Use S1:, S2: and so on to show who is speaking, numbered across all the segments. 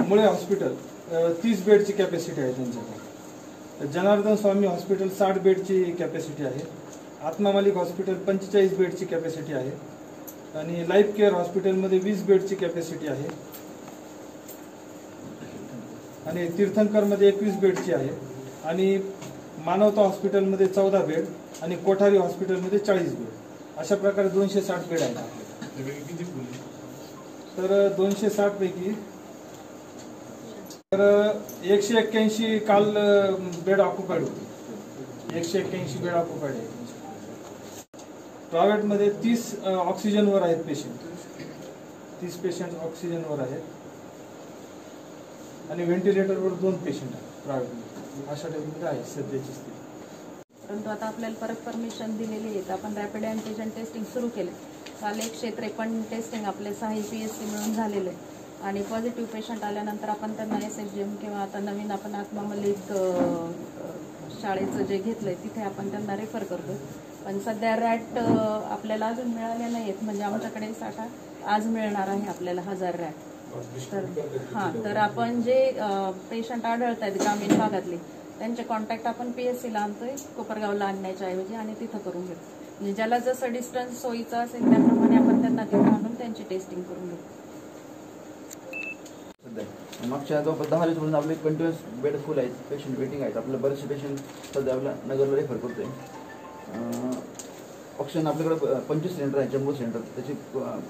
S1: मुळे हॉस्पिटल 30 बेडची कॅपॅसिटी आहे त्यांच्याकडे. जनार्दन स्वामी हॉस्पिटल 60 बेडची कॅपॅसिटी आहे. आत्मा मालिक हॉस्पिटल 45 बेडची कॅपॅसिटी आहे. आणि लाईफ केअर हॉस्पिटलमध्ये 20 बेडची कॅपॅसिटी आहे. आणि तीर्थंकरमध्ये 21 बेडची आहे. आणि मानवता हॉस्पिटलमध्ये 14 बेड आणि कोठारी हॉस्पिटलमध्ये 40 बेड. अशा प्रकारे 260 बेड आहेत आपल्याकडे. तर 260 पैकी तर 181 काल बेड ऑक्युपाईड होते. 181 बेड ऑक्युपाईड आहे. प्रायव्हेटमध्ये 30 ऑक्सिजनवर आहेत पेशंट. 30 पेशंट ऑक्सिजनवर आहेत आणि व्हेंटिलेटरवर 2 पेशंट आहेत प्रायव्हेटमध्ये. अशा टाईपमध्ये आहे सध्याची स्थिती.
S2: परंतु आता आपल्याला परत परमिशन दिलेली आहे. आपण रॅपिड अँटीजन टेस्टिंग सुरू केले. काल 153 टेस्टिंग आपले 6 PSC मिळून झालेले आणि पॉझिटिव्ह पेशंट आल्यानंतर आपण त्यांना SFGM किंवा आता नवीन आपण आत्मा मलिक शाळेचं जे घेतलंय तिथे आपण त्यांना रेफर करतो. पण सध्या रॅट आपल्याला अजून मिळाले नाहीत. म्हणजे आमच्याकडे साठा आज मिळणार आहे आपल्याला 1000 रॅट. तर तर आपण जे पेशंट आढळत आहेत ग्रामीण भागातले त्यांचे कॉन्टॅक्ट आपण PSCला आणतोय, कोपरगावला आणण्याच्या ऐवजी, आणि तिथं करून घेतो. म्हणजे ज्याला जसं डिस्टन्स सोयीचं असेल त्याप्रमाणे आपण त्यांना तिथं आणून त्यांची टेस्टिंग करून घेतो.
S3: मागच्या 10 दिवसापासून आपले कंटिन्युअस बेड फुल आहेत. पेशंट वेटिंग आहेत. आपले बरेचसे पेशंट सध्या आपल्या नगरला रेफर करतोय. ऑक्सिजन आपल्याकडे 25 सिलेंडर आहे. Jumbo cylinder. त्याची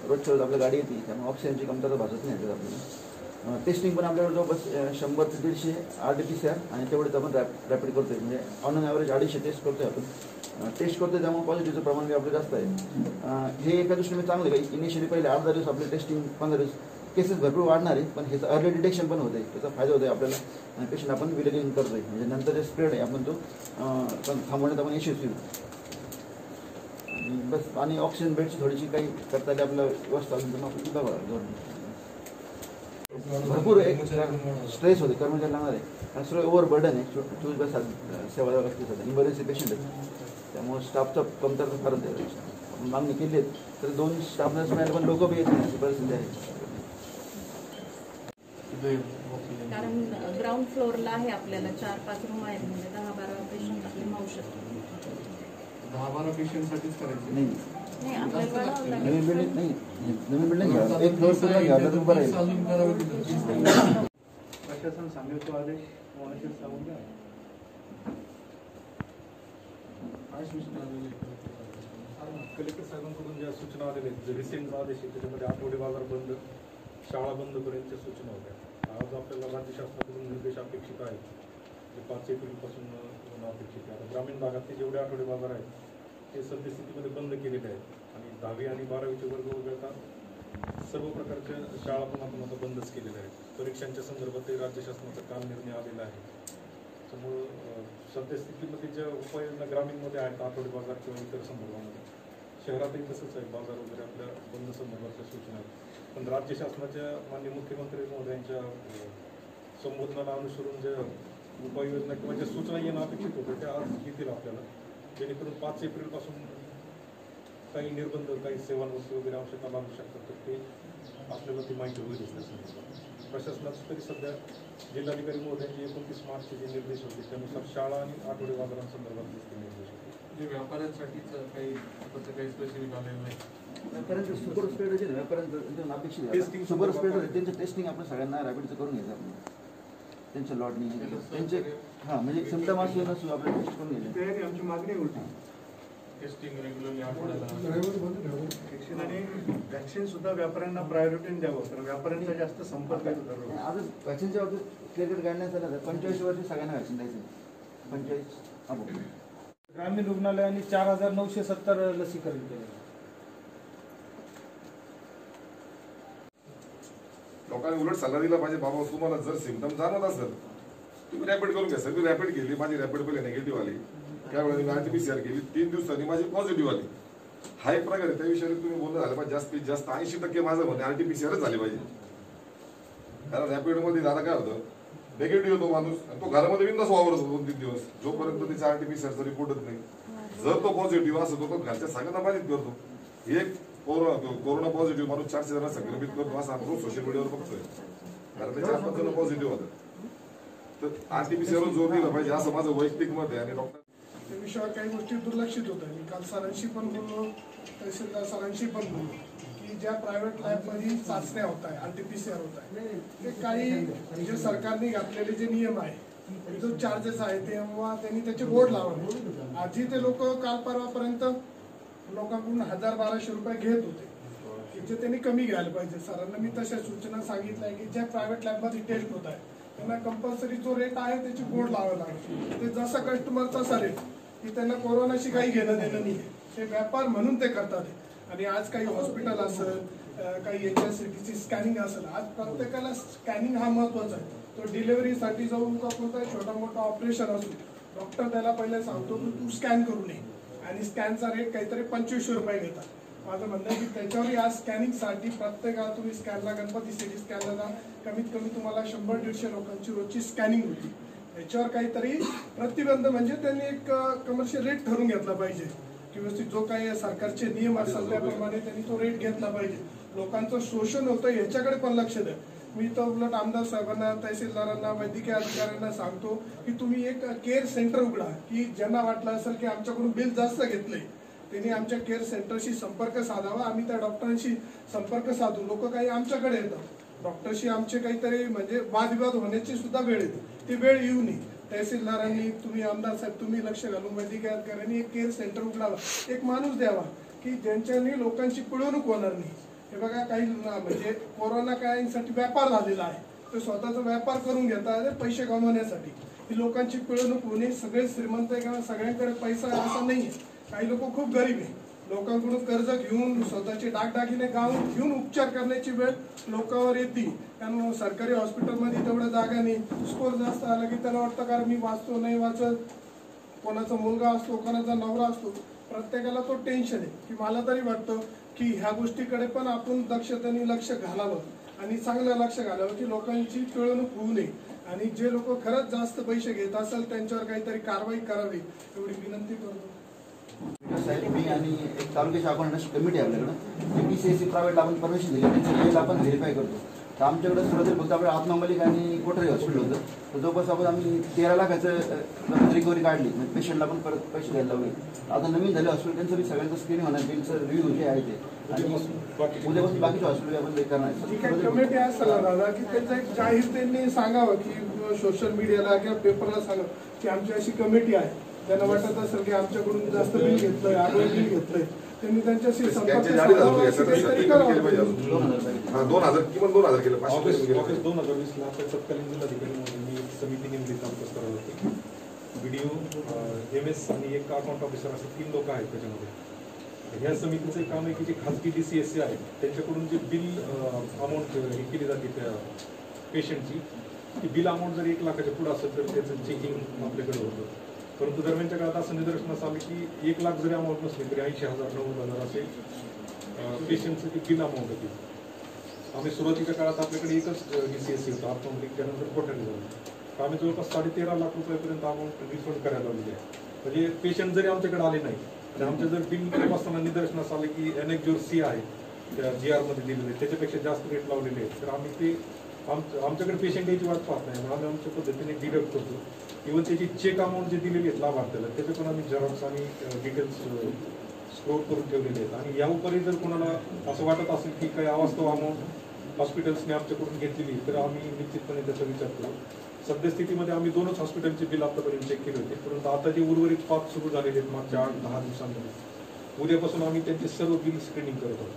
S3: रोजच्या रोज आपल्या गाडी येते. त्यामुळे ऑक्सिजनची कमतरता भासत नाही आपल्याला. टेस्टिंग पण आपल्याकडे जवळपास 100 ते 150 RT-PCR आणि तेवढेच आपण रॅपिड करतोय. म्हणजे ऑन ॲव्हरेज 250 टेस्ट करतोय आपण. टेस्ट करतोय त्यामुळे पॉझिटिव्हचं प्रमाण आपलं जास्त आहे. हे एका दृष्टीने चांगलं आहे. इनिशियली पहिले 8-10 दिवस आपले टेस्टिंग 15 दिवस केसेस भरपूर वाढणार आहे. पण ह्याचं अर्ली डिटेक्शन पण होतं आहे. त्याचा फायदा होतो आहे आपल्याला. आणि पेशंट आपण विलगीकरण करतोय. म्हणजे नंतर जे स्प्रेड आहे आपण तो थांबवण्यात आपण यशस्वी होतो. बस. आणि ऑक्सिजन बेडची थोडीशी काही करता येईल आपल्याला व्यवस्था असेल तर आपण सुद्धा भरपूर एक स्ट्रेस होते कर्मचारी लागणार आहे. कारण सर्व ओव्हरबर्डन आहे. 24 तास सेवा द्यावं लागते. सध्या इमर्जन्सी पेशंट आहे. त्यामुळे स्टाफचा कमतरता फारच आहे. आपण मागणी केली आहे तर 2 स्टाफ नर्स मिळाले पण लोक बी येत नाही अशी परिस्थिती आहे.
S2: कारण ग्राउंड फ्लोअरला आहे आपल्याला 4-5 रूम आहेत. म्हणजे 10-12 पेशंट आपले मावू शकतो.
S4: 10-12 पेशंटसाठीच करायचे
S2: नाही आपल्याला
S3: नवीन बिल्डिंग नाही. नवीन बिल्डिंग घ्या. एक फ्लोअर सुद्धा घ्या तर बरं आहे.
S1: प्रशासन सांगेल तो आदेश सांगून द्या. कलेक्टर साहेबांकडून ज्या सूचना आलेल्या आहेत, जे रिसेंट आदेश आहे त्याच्यामध्ये आठवडे बाजार बंद, शाळा बंद करण्याच्या सूचना होत्या. आज आपल्याला राज्य शासनाकडून निर्देश अपेक्षित आहेत. जे 5 एप्रिलपासून अपेक्षित आहे. आता ग्रामीण भागातले जेवढे आठवडे बाजार आहेत ते सद्यस्थितीमध्ये बंद केलेले आहेत. आणि 10वी आणि 12वीचे वर्ग वगळता सर्व प्रकारच्या शाळा पण आपण आता बंदच केलेल्या आहेत. परीक्षांच्या संदर्भातही राज्य शासनाचा काल निर्णय आलेला आहे. त्यामुळं सद्यस्थितीमध्ये ज्या उपाययोजना ग्रामीणमध्ये आहेत आठवडे बाजार किंवा इतर संदर्भामध्ये, शहरातही तसंच आहे. बाजार वगैरे आपल्या बंद संदर्भातल्या सूचना आहेत. पण राज्य शासनाच्या माननीय मुख्यमंत्री महोदयांच्या संबोधनाला अनुसरून ज्या उपाययोजना किंवा ज्या सूचना येणं अपेक्षित होत्या त्या आज येतील आपल्याला. जेणेकरून 5 एप्रिलपासून काही निर्बंध, काही सेवांवस्तू वगैरे आवश्यकता लागू शकतात तर ते आपल्याला ती माहिती होईल. प्रशासनाचं तरी सध्या जिल्हाधिकारी महोदयांचे 29 मार्चचे जे निर्देश होते त्यानुसार शाळा आणि आठवडे बाजारांसंदर्भात निर्देश होते.
S4: जे व्यापाऱ्यांसाठीच काही स्पेसिफिक आलेलं नाही.
S3: व्यापाऱ्यांचं सुपर स्प्रेड आहे. व्यापाऱ्यांचं अपेक्षित टेस्टिंग सुपर स्प्रेड आहे. त्यांचं टेस्टिंग आपण सगळ्यांना रॅपिडचं करून घ्यायचं. आपण त्यांच्या लॉटनी त्यांचे म्हणजे सिम्पटम असू नसू आपल्या टेस्ट करून घ्यायचे.
S4: आमची मागणी उलटी टेस्टिंग रेग्युलरली आठवड्याला
S5: आणि व्हॅक्सिन सुद्धा व्यापाऱ्यांना प्रायोरिटीने द्यावं. कारण व्यापाऱ्यांचा जास्त संपर्क आहे.
S3: आज व्हॅक्सिनच्या बाबतीत क्लिअर गाईडलाईन्स आल्या तर 45 वर्षी सगळ्यांना व्हॅक्सिन द्यायचं. 45
S1: ग्रामीण रुग्णालयांनी 4970 लसीकरण केले.
S6: लोकांनी उलट सल्ला दिला पाहिजे, बाबा तुम्हाला जर सिम्पटम जाणवत असेल तुम्ही रॅपिड करून घ्या. सगळी रॅपिड केली. माझी रॅपिड पहिले निगेटिव्ह आली. त्यावेळेला मी RT-PCR केली. 3 दिवसांनी माझी पॉझिटिव्ह आली. हा एक प्रकार आहे. त्या विषयावर तुम्ही बोलणं झालं पाहिजे. जास्तीत जास्त 80% माझं म्हणणे RT-PCR झाली पाहिजे. कारण रॅपिड मध्ये दादा काय होतं, निगेटिव्ह होतो माणूस, तो घरामध्ये बिंदास वावरत होतो 2-3 दिवस, जोपर्यंत त्याचा RT-PCRचा रिपोर्टच नाही. जर तो पॉझिटिव्ह असतो तो घरच्या सगळ्यांना बाधित करतो. एक कोरोना पॉझिटिव्ह माणूस 400 जणांना संक्रमित करतो असं आपण सोशल मीडियावर बघतोय. कारण त्याच्या 5 जण पॉझिटिव्ह होतात. तर आरटीपीसीआर जोर दिला पाहिजे असं माझं वैयक्तिक मत आहे. आणि डॉक्टर
S7: त्या विषयावर काही गोष्टी दुर्लक्षित होत्या. मी काल सरांशी पण बोललो, तहसीलदार सरांशी पण बोललो की ज्या प्रायव्हेट लॅबमध्ये चाचण्या होत आहे, आरटीपीसीआर होत आहे, ते काही जे सरकारने घातलेले जे नियम आहे, जो चार्जेस आहे, तेव्हा त्यांनी त्याचे बोर्ड लावले. आधी ते लोक काल परवापर्यंत लोकांकडून 1000-1200 रुपये घेत होते, की जे त्यांनी कमी घ्यायला पाहिजे. सरांना मी तशा सूचना सांगितल्या की ज्या प्रायव्हेट लॅबमध्ये टेस्ट होत आहे त्यांना कंपल्सरी जो रेट आहे त्याची बोर्ड लावायला लागेल. ते जसा कस्टमरचा असा रेट की त्यांना कोरोनाशी काही घेणं देणं नाही आहे, ते व्यापार म्हणून ते करतात. आणि आज काही हॉस्पिटल असेल, काही HSCTची स्कॅनिंग असेल, आज प्रत्येकाला स्कॅनिंग हा महत्वाचा आहे. तो डिलिव्हरीसाठी जाऊन का कोणता छोटा मोठा ऑपरेशन असो, डॉक्टर त्याला पहिले सांगतो की तू स्कॅन करू नये, आणि स्कॅनचा रेट काहीतरी 2500 रुपये घेतात. माझं म्हणणं आहे की त्याच्यावर आज स्कॅनिंगसाठी प्रत्येकाला तुम्ही स्कॅनला, गणपती सिटी स्कॅनला जा, कमीत कमी तुम्हाला 100-150 लोकांची रोजची स्कॅनिंग होती. याच्यावर काहीतरी प्रतिबंध, म्हणजे त्यांनी एक कमर्शियल रेट ठरवून घेतला पाहिजे की व्यवस्थित जो काही सरकारचे नियम असतात त्याप्रमाणे त्यांनी तो रेट घेतला पाहिजे. लोकांचं शोषण होतं याच्याकडे पण लक्ष द्या. मी तर उलट आमदार साहेबांना, तहसीलदारांना, वैद्यकीय अधिकाऱ्यांना सांगतो की तुम्ही एक केअर सेंटर उघडा, की ज्यांना वाटलं असेल की आमच्याकडून बिल जास्त घेतलंय त्यांनी आमच्या केअर सेंटरशी संपर्क साधावा. आम्ही त्या डॉक्टरांशी संपर्क साधू. लोक काही आमच्याकडे येतात, डॉक्टरशी आमचे काहीतरी म्हणजे वादविवाद होण्याची सुद्धा वेळ येते, ती वेळ येऊ नये. तहसीलदारांनी, तुम्ही आमदार साहेब, तुम्ही लक्ष घालून वैद्यकीय अधिकाऱ्यांनी एक केअर सेंटर उघडावा, एक माणूस द्यावा की ज्यांच्यानी लोकांची पिळवणूक होणार नाही. हे बघा, काही म्हणजे कोरोना काळासाठी व्यापार झालेला आहे, ते स्वतःचा व्यापार करून घेतात पैसे कमवण्यासाठी. ही लोकांची पिळवणूक होणे. सगळे श्रीमंत आहे किंवा सगळ्यांकडे पैसा असा नाहीये, काही लोक खूप गरीब आहे. लोकांकडून कर्ज घेऊन, स्वतःचे दागदागिने घेऊन उपचार करण्याची वेळ लोकांवर येते. कारण सरकारी हॉस्पिटलमध्ये तेवढ्या जागा नाही. स्कोर जास्त आला की त्याला वाटतं कारण मी वाचतो नाही वाचत, कोणाचा मुलगा असतो, कोणाचा नवरा असतो, प्रत्येकाला तो टेन्शन आहे. की मला तरी वाटतं की ह्या गोष्टीकडे पण आपण दक्षतेने लक्ष घालावं, आणि चांगलं लक्ष घालावं की लोकांची पिळवणूक होऊ नये. आणि जे लोक खरंच जास्त पैसे घेत असेल त्यांच्यावर काहीतरी कारवाई करावी एवढी विनंती करतो.
S3: साहेब, मी आणि एक तालुक्याच्या अकाउंटंट कमिटी आहे आपल्याकडं, PCSC प्रायव्हेटला आपण परमिशन दिली, त्यांचं बिल आपण व्हेरीफाय करतो. तर आमच्याकडे सुरुवातीला फक्त आपल्या आत्मामलिक आणि कोठरी हॉस्पिटल होतं. तर जवळपास आपण आम्ही 13 लाखाचं रिकव्हरी काढली, म्हणजे पेशंटला पण परत पैसे द्यायला लावले. आता नवीन झाले हॉस्पिटल, त्यांचं बी सगळ्यांचं स्क्रीनिंग होणार, बिलचं रिव्ह्यू जे आहे ते, आणि उद्यापासून बाकीचे हॉस्पिटल आपण करणार.
S7: कमिटी असेल दादा की त्यांचं एक जाहीर त्यांनी सांगावं की सोशल मीडियाला किंवा पेपरला सांगावं की आमची अशी कमिटी आहे. त्यांना वाटत असेल की आमच्याकडून जास्त बिल घेतलंय, आडवं बिल घेतलंय, त्यांनी त्यांच्याशी संपर्क साधावा.
S6: 2000 किंवा 2000 केलं.
S1: ऑगस्ट 2020 ला तत्कालीन जिल्हाधिकारी म्हणून मी एक समिती नेमली कामकाज करायला होती. BDO, MS आणि एक अकाउंट ऑफिसर असे 3 लोक आहेत त्याच्यामध्ये. ह्या समितीचं काम आहे की जे खाजगी DCSC आहेत त्यांच्याकडून जे बिल अमाऊंट हे केली जाते त्या पेशंटची, ती बिल अमाऊंट जर 1 लाखाच्या पुढे असेल तर त्याचं चेकिंग आपल्याकडे होतं. परंतु दरम्यानच्या काळात असं निदर्शनास आलं की 1 लाख जरी अमाऊंट नसली तरी 80,000 90,000 असे पेशंटचं ती बिल अमाऊंट होती. आम्ही सुरुवातीच्या काळात आपल्याकडे एकच DCSC होतं, आपण त्यानंतर कोठ्याने झालं. आम्ही जवळपास 13.5 लाख रुपयापर्यंत अमाऊंट रिफंड करायला लावलेली आहे. म्हणजे पेशंट जरी आमच्याकडे आले नाही तर आमच्या जर बिल तपासताना निदर्शनास आलं की NH-C आहे त्या GR मध्ये दिलेले त्याच्यापेक्षा जास्त रेट लावलेले आहेत, तर आम्ही ते आमच्याकडे पेशंट याची वाट पाहत नाही, आम्ही आमच्या पद्धतीने डिडक्ट करतो. इव्हन त्याची चेक अमाऊंट जे दिलेली आहेत लाभार्थ्याला त्याचे पण आम्ही झेरॉक्स आणि डिटेल्स स्टोर करून ठेवलेले आहेत. आणि या उपरी जर कोणाला असं वाटत असेल की काही अवास्तव अमाऊंट हॉस्पिटल्सने आमच्याकडून घेतलेली तर आम्ही निश्चितपणे त्याचा विचार करू. सद्यस्थितीमध्ये आम्ही 2च हॉस्पिटलचे बिल आतापर्यंत चेक केले होते, परंतु आता जे उर्वरित 5 सुरू झालेले आहेत मागच्या 8-10 दिवसांमध्ये, उद्यापासून आम्ही त्यांचे सर्व बिल स्क्रीनिंग करत आहोत.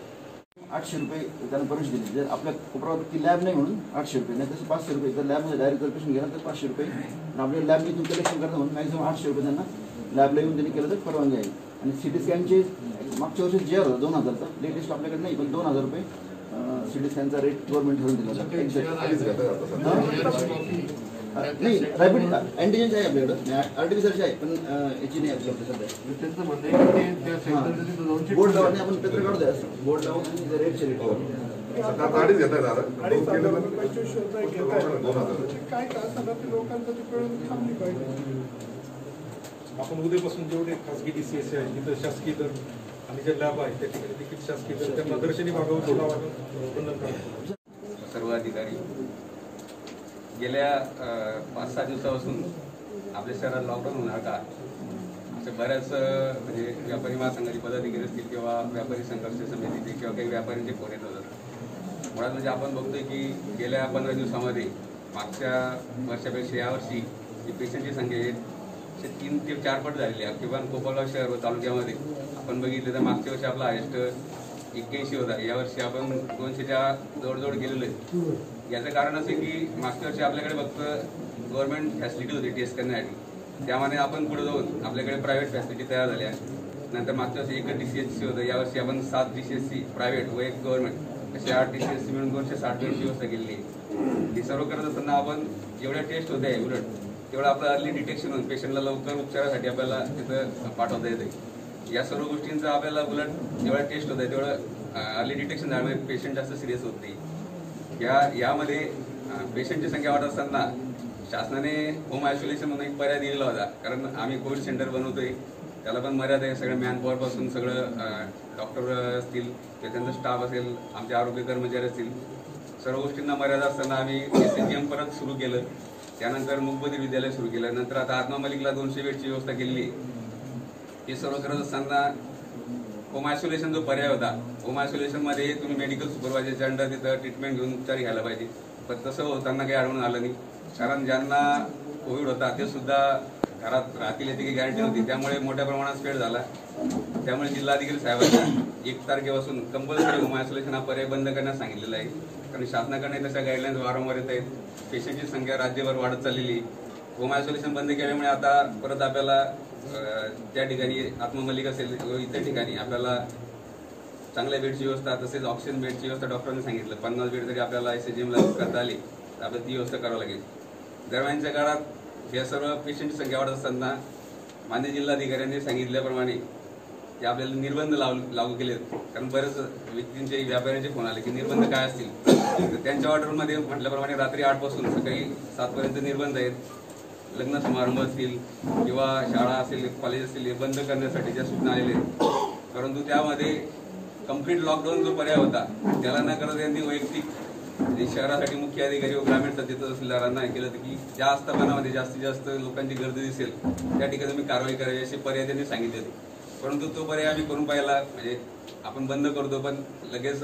S3: 800 रुपये त्यांना परमिशन दिली. जर आपल्या कोपरावरती लॅब नाही म्हणून 800 रुपये, नाही तसं 500 रुपये. जर लॅबमध्ये डायरेक्ट जर पेशंट गेला तर 500 रुपये. आणि आपल्या लॅबने तुम्ही कलेक्शन करता म्हणून मॅक्झिमम 800 रुपये त्यांना लॅबला येऊन त्यांनी केलं तर परवानगी आहे. आणि CT स्कॅनचे मागच्या वर्षी GR होता 2000चा, लेटेस्ट आपल्याकडे नाही, पण 2000 रुपये CT स्कॅनचा रेट गव्हर्नमेंट ठरवून दिला होता. नाही, रॅपिड अँटीजनचे आहे आपल्याकडं, RT-PCR आहे, पण याची नाही आपल्याकडे सध्या. बोर्ड लावून आपण पेपर काढू द्या, बोर्ड लावून आणि रेटचे रेट
S6: अडीच घेत आहे दादा.
S7: 2500 रुपये घेत आहे. काय का असं लोकांचं ते पिळवणूक थांबली पाहिजे.
S1: आपण उद्यापासून जेवढे खासगी DCSC आहेत तिथं शासकीय दर आणि जे लॅब आहेत त्या ठिकाणी देखील शासकीय दर त्यांना दर्शनी भागावर बंधनकारक.
S8: सर्व अधिकारी गेल्या 5-6 दिवसापासून आपल्या शहरात लॉकडाऊन होणार का असे बऱ्याच म्हणजे व्यापारी महासंघाचे पदाधिकारी असतील किंवा व्यापारी संघर्ष समितीचे किंवा काही व्यापाऱ्यांचे फोन येत होतात. मुळात म्हणजे आपण बघतोय की गेल्या 15 दिवसामध्ये मागच्या वर्षापेक्षा यावर्षी जी पेशंटची संख्या आहे 3 ते 4 पट झालेली आहे. किंवा कोपरगाव शहर व तालुक्यामध्ये आपण बघितलं तर मागच्या वर्षी आपला हायेस्ट 81 होता. यावर्षी आपण 200च्या जवळजवळ गेलेलो आहे. याचं कारण असं की मागच्या वर्षी आपल्याकडे फक्त गव्हर्नमेंट फॅसिलिटी होती टेस्ट करण्यासाठी. त्यामध्ये आपण पुढे जाऊन आपल्याकडे प्रायव्हेट फॅसिलिटी तयार झाल्या. नंतर मागच्या वर्षी 1 DCHC होतं. यावर्षी आपण 7 DCHC प्रायव्हेट व 1 गव्हर्नमेंट असे 8 DCHC मिळून 260 बेडची व्यवस्था केलेली आहे. हे सर्व करत असताना आपण जेवढ्या टेस्ट होत्या उलट तेवढं आपलं अर्ली डिटेक्शन होऊन पेशंटला लवकर उपचारासाठी आपल्याला तिथं पाठवता येते. या सर्व गोष्टींचा आपल्याला उलट जेवढ्या टेस्ट होत आहे तेवढं अर्ली डिटेक्शन झाल्यामुळे पेशंट जास्त सिरियस होत नाही. यामध्ये पेशंटची संख्या वाढत असताना शासनाने होम आयसोलेशन म्हणून एक पर्याय दिलेला होता. कारण आम्ही कोविड सेंटर बनवतोय त्याला पण मर्यादा आहे. सगळं मॅनपॉवरपासून सगळं डॉक्टर असतील किंवा त्यांचा स्टाफ असेल, आमचे आरोग्य कर्मचारी असतील, सर्व गोष्टींना मर्यादा असताना आम्ही SNGM परत सुरू केलं. त्यानंतर मुकबधीर विद्यालय सुरू केलं. नंतर आता आत्मा मलिकला 200 बेडची व्यवस्था केलेली. हे सर्व करत असताना होम आयसोलेशन जो पर्याय होता, होम आयसोलेशनमध्ये तुम्ही मेडिकल सुपरवायझरच्या अंडर तिथं ट्रीटमेंट घेऊन उपचार घ्यायला पाहिजे. पण तसं होताना काही आढळून आलं नाही. कारण ज्यांना कोविड होता ते सुद्धा घरात राहतील याची काही गॅरंटी नव्हती. त्यामुळे मोठ्या प्रमाणात स्प्रेड झाला. त्यामुळे जिल्हाधिकारी साहेबांनी 1 तारखेपासून कंपल्सरी होम आयसोलेशन हा पर्याय बंद करण्यास सांगितलेला आहे. कारण शासनाकडे तशा गाईडलाईन्स वारंवार येत आहेत. पेशंटची संख्या राज्यभर वाढत चाललेली. होम आयसोलेशन बंद केल्यामुळे आता परत आपल्याला त्या ठिकाणी आत्ममलिक असेल इतर ठिकाणी आपल्याला चांगल्या बेडची व्यवस्था तसेच ऑक्सिजन बेडची व्यवस्था डॉक्टरांनी सांगितलं 50 बेड जरी आपल्याला SNGMला करता आली तर आपल्याला ती व्यवस्था करावी लागेल. दरम्यानच्या काळात या सर्व पेशंटची संख्या वाढत असताना मान्य जिल्हाधिकाऱ्यांनी सांगितल्याप्रमाणे ते आपल्याला निर्बंध लागू केलेत. कारण बरेच व्यक्तींचे व्यापाऱ्यांचे फोन आले की निर्बंध काय असतील. तर त्यांच्या ऑर्डरमध्ये म्हटल्याप्रमाणे रात्री 8 पासून सकाळी 7 पर्यंत निर्बंध आहेत. लग्न समारंभ असतील किंवा शाळा असेल कॉलेज असतील हे बंद करण्यासाठी ज्या सूचना आलेल्या आहेत. परंतु त्यामध्ये कम्प्लीट लॉकडाऊन जो पर्याय होता त्याला न करता त्यांनी वैयक्तिक शहरासाठी मुख्य अधिकारी व ग्रामीण सत्तेत तहसीलदारांना केलं की ज्या आस्थापनामध्ये जास्तीत जास्त लोकांची गर्दी दिसेल त्या ठिकाणी तुम्ही कारवाई करावी असे पर्याय त्यांनी सांगितले होते. परंतु तो पर्याय आम्ही करून पाहिला. म्हणजे आपण बंद करतो पण लगेच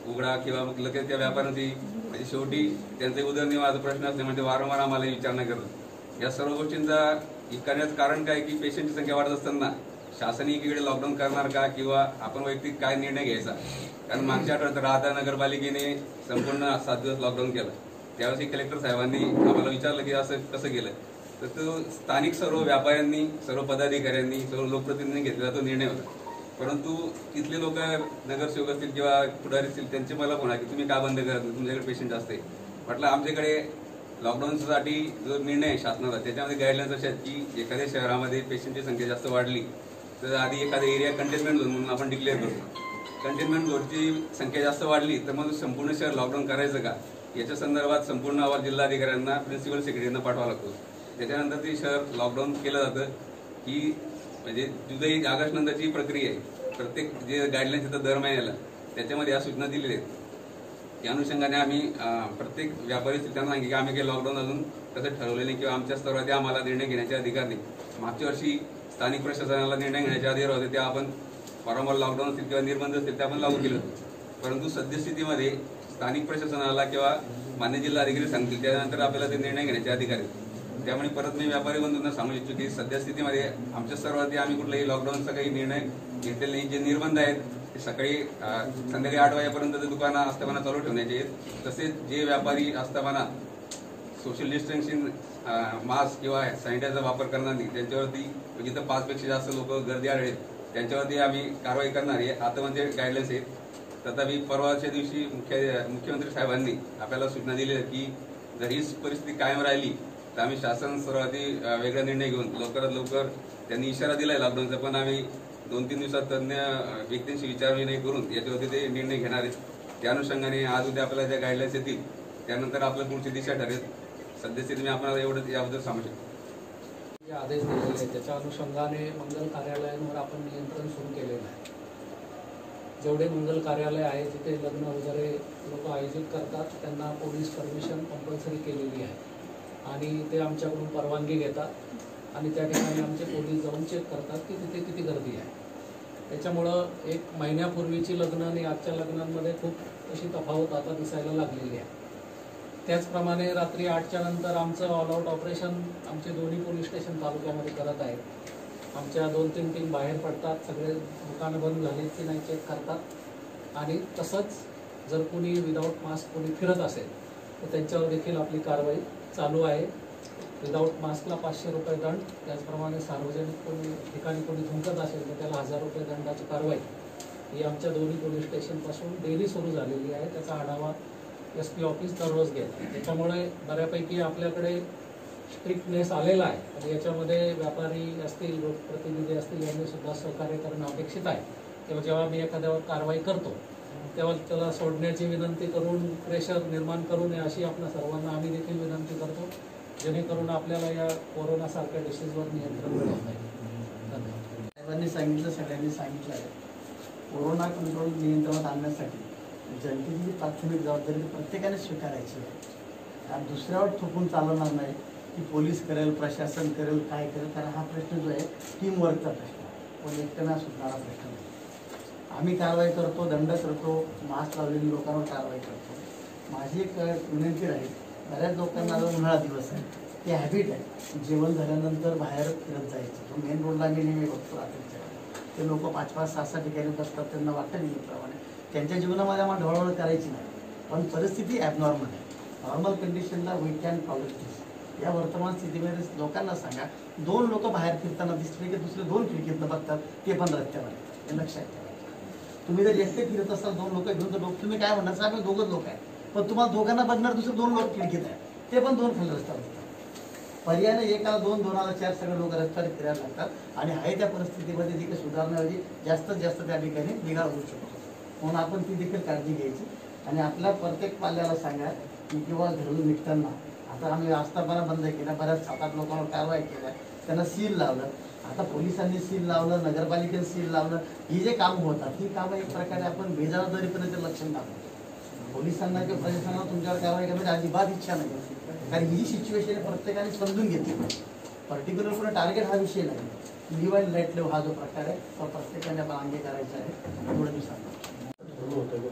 S8: उघडा किंवा मग लगेच त्या व्यापाऱ्यांची म्हणजे शेवटी त्यांचे उदरनिर्वाहाचा प्रश्न असल्यामुळे ते वारंवार आम्हाला विचारणा करतात. या सर्व गोष्टींचा करण्याचं कारण काय की पेशंटची संख्या वाढत असताना शासन एकीकडे लॉकडाऊन करणार का किंवा आपण वैयक्तिक काय निर्णय घ्यायचा. कारण मागच्या आठवड्यात राहता नगरपालिकेने संपूर्ण 7 दिवस लॉकडाऊन केलं. त्यावेळी कलेक्टर साहेबांनी आम्हाला विचारलं की असं कसं केलं. तर तो स्थानिक सर्व व्यापाऱ्यांनी सर्व पदाधिकाऱ्यांनी सर्व लोकप्रतिनिधींनी घेतलेला तो निर्णय होता. परंतु तिथले लोक नगरसेवक असतील किंवा पुढारी असतील त्यांचे मला फोन आहे की तुम्ही का बंद करत तुमच्याकडे पेशंट असते. म्हटलं आमच्याकडे लॉकडाऊनसाठी जो निर्णय आहे शासनाचा त्याच्यामध्ये गाईडलाईन्स अशा आहेत की एखाद्या शहरामध्ये पेशंटची संख्या जास्त वाढली तर आधी एखादा एरिया कंटेनमेंट झोन म्हणून आपण डिक्लेअर करतो. कंटेनमेंट झोनची संख्या जास्त वाढली तर मग संपूर्ण शहर लॉकडाऊन करायचं का याच्या संदर्भात संपूर्ण अहवाल जिल्हाधिकाऱ्यांना प्रिन्सिपल सेक्रेटरीना पाठवावा लागतो. त्याच्यानंतर ते शहर लॉकडाऊन केलं जातं. ही म्हणजे जुलै ऑगस्ट नंतरची प्रक्रिया आहे. प्रत्येक जे गाईडलाईन्स येतात दर महिन्याला त्याच्यामध्ये या सूचना दिलेल्या आहेत. या अनुषंगाने आम्ही प्रत्येक व्यापारी त्यांना सांगितले की आम्ही काही लॉकडाऊन अजून तसं ठरवले नाही किंवा आमच्या स्तरावरती आम्हाला निर्णय घेण्याचे अधिकार नाही. मागच्या वर्षी स्थानिक प्रशासनाला निर्णय घेण्याचे अधिकार होते त्या आपण वारंवार लॉकडाऊन असतील किंवा निर्बंध असतील ते आपण लागू केलं होतं. परंतु सद्यस्थितीमध्ये स्थानिक प्रशासनाला किंवा मान्य जिल्हाधिकारी सांगतील त्यानंतर आपल्याला ते निर्णय घेण्याचे अधिकार आहेत. त्यामुळे परत मी व्यापारी बंधूंना सांगू इच्छितो की सद्यस्थितीमध्ये आमच्या स्तरावरती आम्ही कुठलाही लॉकडाऊनचा काही निर्णय घेतलेला नाही. जे निर्बंध आहेत ते सकाळी संध्याकाळी 8 वाजेपर्यंत दुकानं आस्थापना चालू ठेवण्याचे आहेत. तसेच जे व्यापारी आस्थापना सोशल डिस्टन्सिंग मास्क किंवा सॅनिटायझरचा वापर करणार नाही त्यांच्यावरती जिथं 5 पेक्षा जास्त लोक गर्दी आढळेल त्यांच्यावरती आम्ही कारवाई करणार आहे. आता म्हणजे गाईडलाईन्स आहेत. तथापि परवाच्या दिवशी मुख्यमंत्री साहेबांनी आपल्याला सूचना दिल्या की जर हीच परिस्थिती कायम राहिली तर आम्ही शासन स्तरावरती वेगळा निर्णय घेऊन लवकरात लवकर त्यांनी इशारा दिलाय लॉकडाऊनचा. पण आम्ही 2-3 दिवसात तज्ञ व्यक्तींशी विचारविनिमय करून याच्यावरती ते निर्णय घेणार आहेत. त्या अनुषंगाने आज उद्या आपल्याला ज्या गाईडलाईन्स येतील त्यानंतर आपलं पुढची दिशा ठरेल. सध्यास्थिती मी आपल्याला एवढं याबद्दल सांगू शकतो.
S9: जे आदेश दिलेले आहेत त्याच्या अनुषंगाने मंगल कार्यालयांवर आपण नियंत्रण सुरू केलेलं आहे. जेवढे मंगल कार्यालय आहे जिथे लग्न वगैरे लोक आयोजित करतात त्यांना पोलीस परमिशन कंपल्सरी केलेली आहे आणि ते आमच्याकडून परवानगी घेतात आणि त्या ठिकाणी आमचे पोलीस जाऊन चेक करतात की तिथे किती गर्दी आहे. त्याच्यामुळं एक महिन्यापूर्वीची लग्न आणि आजच्या लग्नांमध्ये खूप अशी तफावत आता दिसायला लागलेली आहे. त्याचप्रमाणे रात्री 8च्या नंतर आमचं ऑल आउट ऑपरेशन आमचे दोन्ही पोलीस स्टेशन तालुक्यामध्ये करत आहेत. आमच्या 2-3 टीम बाहेर पडतात, सगळे दुकानं बंद झाली की नाही चेक करतात आणि तसंच जर कोणी विदाऊट मास्क कोणी फिरत असेल तर त्यांच्यावर देखील आपली कारवाई चालू आहे. विदाऊट मास्कला 500 रुपये दंड, त्याचप्रमाणे सार्वजनिक कोणी ठिकाणी कोणी थुंकत असेल तर त्याला 1000 रुपये दंडाची कारवाई ही आमच्या दोन्ही पोलीस स्टेशनपासून डेली सुरू झालेली आहे. त्याचा आढावा SP ऑफिस दररोज घेतात. त्याच्यामुळे बऱ्यापैकी आपल्याकडे स्ट्रिक्टनेस आलेला आहे आणि याच्यामध्ये व्यापारी असतील, लोकप्रतिनिधी असतील यांनी सुद्धा सहकार्य करणं अपेक्षित आहे. तेव्हा जेव्हा मी एखाद्यावर कारवाई करतो तेव्हा त्याला सोडण्याची विनंती करून प्रेशर निर्माण करू नये अशी आपल्या सर्वांना आम्ही देखील विनंती करतो, जेणेकरून आपल्याला या कोरोनासारख्या डिसीजवर नियंत्रण मिळवता येईल. धन्यवाद.
S10: साहेबांनी सांगितलं, सगळ्यांनी सांगितलं आहे, कोरोना कंट्रोल नियंत्रणात आणण्यासाठी जनतेची जी प्राथमिक जबाबदारी प्रत्येकाने स्वीकारायची आहे. कारण दुसऱ्यावर थोपून चालवणार नाही की पोलीस करेल, प्रशासन करेल, काय करेल. कारण हा प्रश्न जो आहे टीमवर्कचा प्रश्न आहे, पण एकट्यानं सुटणारा प्रश्न नाही. आम्ही कारवाई करतो, दंड करतो, मास्क लावलेली लोकांवर कारवाई करतो. माझी एक विनंती राहील, बऱ्याच लोकांना उन्हाळा दिवस आहे, ते हॅबिट आहे जेवण झाल्यानंतर बाहेर फिरत जायचं. तो मेन रोडला मी नेहमी बघतो रात्रीच्या ते लोक 5-5, 6-6 ठिकाणी बसतात. त्यांना वाटतं नेहमीप्रमाणे त्यांच्या जीवनामध्ये आम्हाला ढवळवळ करायची नाही, पण परिस्थिती ॲबनॉर्मल आहे. नॉर्मल कंडिशनला वी कॅन टॉलरेट दिस. या वर्तमान स्थितीमध्ये लोकांना सांगा, 2 लोक बाहेर फिरताना दिसले की दुसरे 2 खिडकीतनं बघतात, ते पण रस्त्यावर हे लक्षात ठेवा. तुम्ही जर एकटे फिरत असाल 2 लोक घेऊन तर तुम्ही काय म्हणणार, आम्ही 2च लोक आहे, पण तुम्हाला दोघांना बघणार दुसरे 2 लोक खिडकीत आहे, ते पण 2 खाली रस्त्यावर असतात. पर्यायाने एकाला 2, 2ला 4 सगळे लोक रस्त्यावर फिरायला लागतात आणि आहे त्या परिस्थितीमध्ये देखील सुधारण्याऐवजी जास्तीत जास्त त्या ठिकाणी बिघाड होऊ शकतो. म्हणून आपण ती देखील काळजी घ्यायची आणि आपल्या प्रत्येक पाल्याला सांगा की किंवा घरून निघताना, आता आम्ही आस्थापना बंद केल्या, बऱ्याच 7-8 लोकांवर कारवाई केल्या, त्यांना सील लावलं, आता पोलिसांनी सील लावलं, नगरपालिकेने सील लावलं. ही जे कामं होतात ही कामं एक प्रकारे आपण बेजबाबदारीपर्यंत लक्षण टाकतो. पोलिसांना किंवा प्रशासनाला तुमच्यावर कारवाई करण्याची अजिबात इच्छा नाही, कारण ही सिच्युएशन प्रत्येकाने समजून घेतली. पर्टिक्युलर पुढे टार्गेट हा विषय नाही, लिव्ह अँड लेट लिव्ह हा जो प्रकार आहे तो प्रत्येकाने आपण अंगीकारायचा आहे. थोड्या दिवसांना
S11: होतं की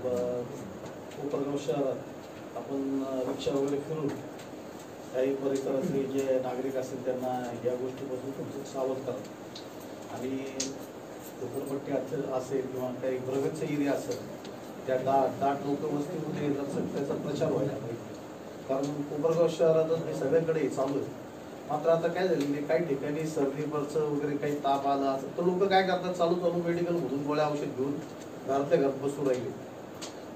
S11: कोपरगाव शहरात आपण रिक्षा वगैरे फिरून काही परिसरातले जे नागरिक असतील त्यांना या गोष्टीपासून तुमचं सावध करा. आणि झोपडपट्टी असेल किंवा काही प्रगतचा एरिया असेल त्या दाट लोकवस्तीमध्ये त्याचा प्रचार व्हायला पाहिजे. कारण कोपरगाव शहरातच हे सगळ्यांकडे चालू आहे. मात्र आता काय झालेलं, काही ठिकाणी सर्दीवरचं वगैरे काही ताप आला तर लोक काय करतात, चालू मेडिकलमधून गोळ्या औषध घेऊन घरातल्या घरात बसू राहिले.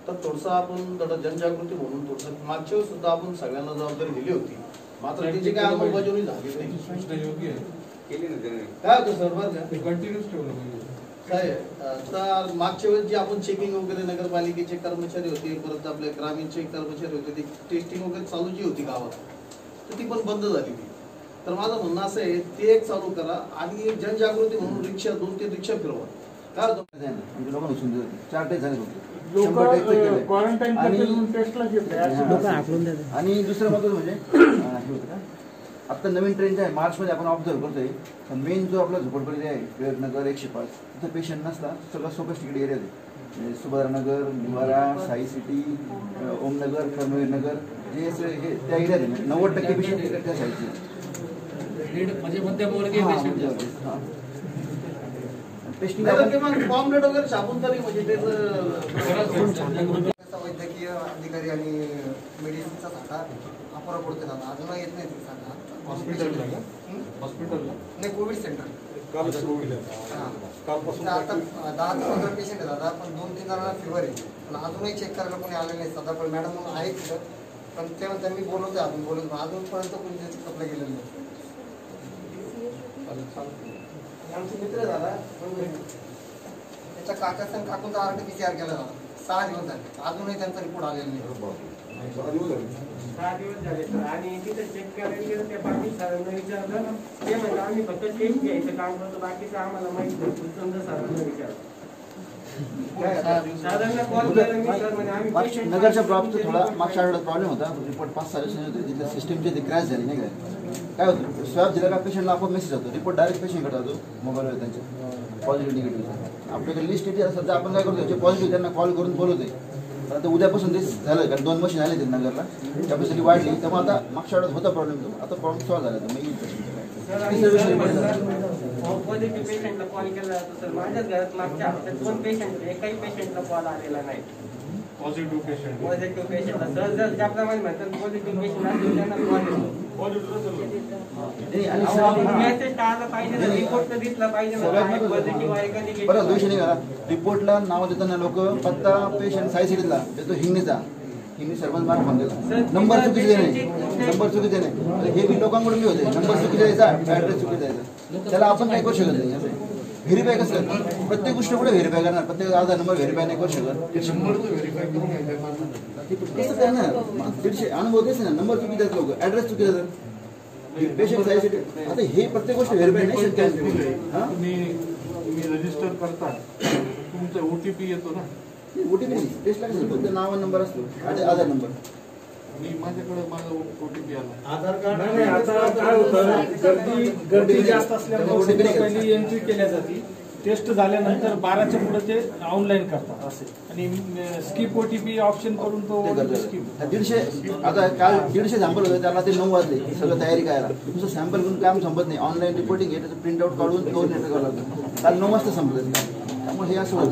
S11: तर थोडंसं आपण जनजागृती म्हणून थोडंसं मागच्या वेळेस सुद्धा आपण सगळ्यांना जबाबदारी दिली होती, मात्र त्याची काय अंमलबजावणी झाली नाही. काय होतं सर, बरं का
S4: कंटिन्यूच ठेवलं पाहिजे
S11: काय. तर मागच्या वेळेस जे आपण चेकिंग वगैरे नगरपालिकेचे कर्मचारी होते, परत आपले ग्रामीणचे कर्मचारी होते, ती टेस्टिंग वगैरे चालू जी होती गावात तर ती पण बंद झाली ती. तर माझं म्हणणं असं आहे, ते एक चालू करा आणि जनजागृती म्हणून रिक्षा 2-3 रिक्षा फिरवा. काय होतं
S3: लोकांना 4 टेस्ट झाले होते आणि दुसरं महत्त्वाचं म्हणजे हे होतं का, आता नवीन ट्रेन जे आहे मार्चमध्ये आपण ऑब्झर्व करतोय, मेन जो आपला झोपडपट्टी आहे टिळकनगर 105 तिथं पेशंट नसता, सगळं सोपस्ट तिकडे एरिया आहे. सुभारनगर, निवारा, साई सिटी, ओमनगर, कर्मवीर नगर जे हे त्या एरियात आहे. 90% पेशंट त्या साईडचे
S9: म्हणजे मध्यमवर्गीय पेशंट.
S11: पॉम्पलेट वगैरे छापून तरी म्हणजे
S10: वैद्यकीय अधिकारी आणि मेडिसिनचा साठा अपुरा पडतो दादा, अजूनही येत नाही ते साठा.
S4: हॉस्पिटलला
S10: नाही, कोविड सेंटर. आता 10 ते 15 पेशंट आहे दादा, पण 2-3 जणांना फिवर आहे, पण अजूनही चेक करायला कोणी आले नाही. सदाफळ मॅडम म्हणून आहे तिथं, पण तेव्हा त्यांनी बोलवते, अजून अजूनपर्यंत कोणी त्याचे कपडे गेलेले नाही. आमचे मित्र झाला त्याच्या काकाचा काकूंचा RT-PCR केला झाला, 6 दिवस झाले, अजूनही त्यांचा रिपोर्ट आलेला नाही.
S12: 6 दिवस झाले सर. आणि तिथे चेक करायला गेलं त्या बाकी सरांना विचारलं, ते म्हणतात आम्ही फक्त टेस्ट घ्यायचं काम करतो, बाकीचं आम्हाला माहिती नाही. समजा सरांना विचारलं
S3: नगरच्या प्रॉब्लेम थोडा मागच्या आठवड्यात प्रॉब्लेम होता. रिपोर्ट 5-6 दिवसांनी होते. तिथल्या सिस्टीमचे ते क्रॅश झाले नाही काय होतं, स्वॅब दिला का पेशंटला आपण मेसेज जातो, रिपोर्ट डायरेक्ट पेशंटकडे जातो मोबाईलवर त्यांच्या पॉझिटिव्ह निगेटिव्ह. आपल्याकडे लिस्ट येते. सध्या आपण काय करतो, जे पॉझिटिव्ह त्यांना कॉल करून बोलवते. आता उद्यापासून ते झालं कारण 2 मशीन आले ते नगरला, कॅपॅसिटी वाढली. त्यामुळे आता मागच्या आठवड्यात होता प्रॉब्लेम, तो आता प्रॉब्लेम सॉल्व्ह झाला. तर
S12: पॉझिटिव्ह पेशंटला कॉल केला जातो सर. माझ्याच घरात मागच्या हप्त्यात 2 पेशंट, एकाही पेशंटला कॉल आलेला नाही. पॉझिटिव्ह पेशंटला सर जर त्याप्रमाणे म्हणतात पॉझिटिव्ह पेशंट असतील त्यांना कॉल येतो. मेसेज टाळला पाहिजे, रिपोर्ट तर दिसला पाहिजे ना पॉझिटिव्ह आहे का निगेटिव्ह.
S3: बरं दोष नाही का, रिपोर्टला नाव देताना लोक पत्ता पेशंट साई सिटीला देतो, हिंगणीचा. हिंगणी सर्वच मला फोन दिला, नंबर चुकीचे नाही, नंबर चुकीचे नाही. हे बी लोकांकडून बी होते, नंबर चुकीचा द्यायचा, ॲड्रेस चुकीचा द्यायचा. त्याला आपण काही करू शकत नाही. असं व्हेरीफाय कसं करणार, प्रत्येक गोष्ट कुठे व्हेरीफाय करणार, प्रत्येक आधार नंबर व्हेरीफाय नाही करू शकत. कसं करणार, 150 अनुभव तेच ना, नंबर चुकी देतात लोक, ॲड्रेस चुकी देतात. पेशंट साईसाठी आता हे प्रत्येक गोष्ट व्हेरीफाय नाही शक्य.
S4: तुम्ही रजिस्टर करता, तुमचा OTP येतो ना.
S3: OTP नाही, टेस्ट लागेल, फक्त नाव नंबर असतो, आधार नंबर.
S4: माझ्याकडे माझा OTP आला.
S5: आधार कार्ड नाही. आता काय होतं, गर्दी जास्त असल्यामुळे पहिली एंट्री केल्या जाते. टेस्ट झाल्यानंतर 12च्या पुढे ते ऑनलाईन करतात असे, आणि स्किप OTP ऑप्शन करून तो स्किप.
S3: 150 आता काल 150 सॅम्पल होते, त्याला ते 9 वाजले सगळं तयारी करायला. तुमचं सॅम्पल घेऊन काम संपत नाही. ऑनलाईन रिपोर्टिंग आहे, त्याचं प्रिंट आउट काढून 2 नेटर करावं लागतं. काल 9 वाजता संपलं. त्यामुळे हे असं होतं.